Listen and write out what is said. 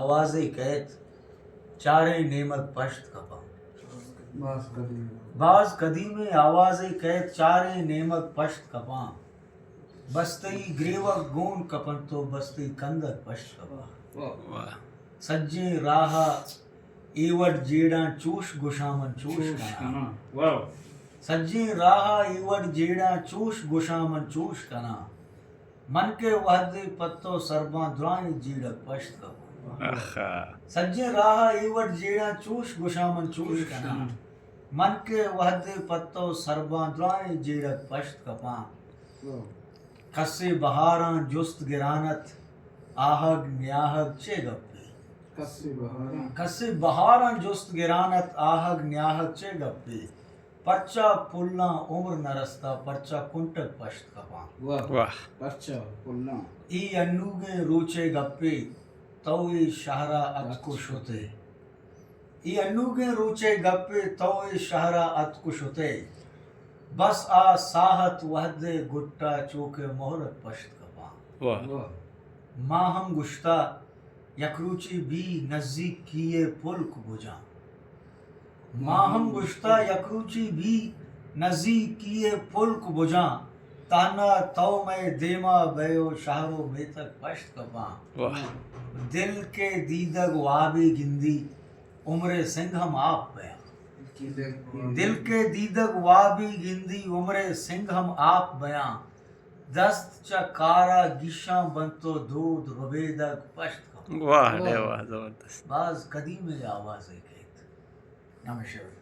आवाज़े कैत चारे नेमत पश्त कपा बाज कदीमे आवाज़े कैत चारे नेमत पश्त कपा बस्तई ग्रेवक गोन कपन तो बस्तई कंदर पश्त कपा सज्जे राहा एवट जेड़ा चूश गुशामन चूश कना सज्जे राहा एवट जेड़ा चूश गुशामन चूश कना मन के वहदे पत्तो सरबा द्राई जीड़क पश्त कपा सज्जे राहा एवट जेड़ा चूश गुशामन चूश कना मन के वहदे पत्तो सरबा द्राई जीड़क पश्त कपा कस्से बहारां जुस्त गिरानत आहग न्याहग चे गप्पे कस्से बहारां जुस्त गिरानत आहग न्याहग चे गप्पे पर्चा पुलना उम्र नरस्ता पर्चा कुंटक पश्त कपा पर्चा पुलना ई अन्नूगे रूचे गप्पे तौए शहरा अतकुश होते ई अन्नूगे रूचे गप्पे तौए शहरा अतकुश होते बस आ साहत वहदे गुट्टा चौके मोहरत पश्त कपा माहम गुश्ता यकरूची भी नजदीक किए पुल्क बुझा माहम गुश्ता यकरूची भी नजदीक किए पुल्क बुझा ताना तौ में देमा बयो शहरों में तक पश्त कपा दिल के दीदग वाबे गिंदी उम्रे सिंघम आप बया दिल के दीदग वाबी गिंदी उम्रे सिंघम आप बयां दस्त चकारा गिशा बनतो दूध रुबेदक पश्त वाह जबरदस्त बाज कदीम आवाज़े कहत नमः शिवाय।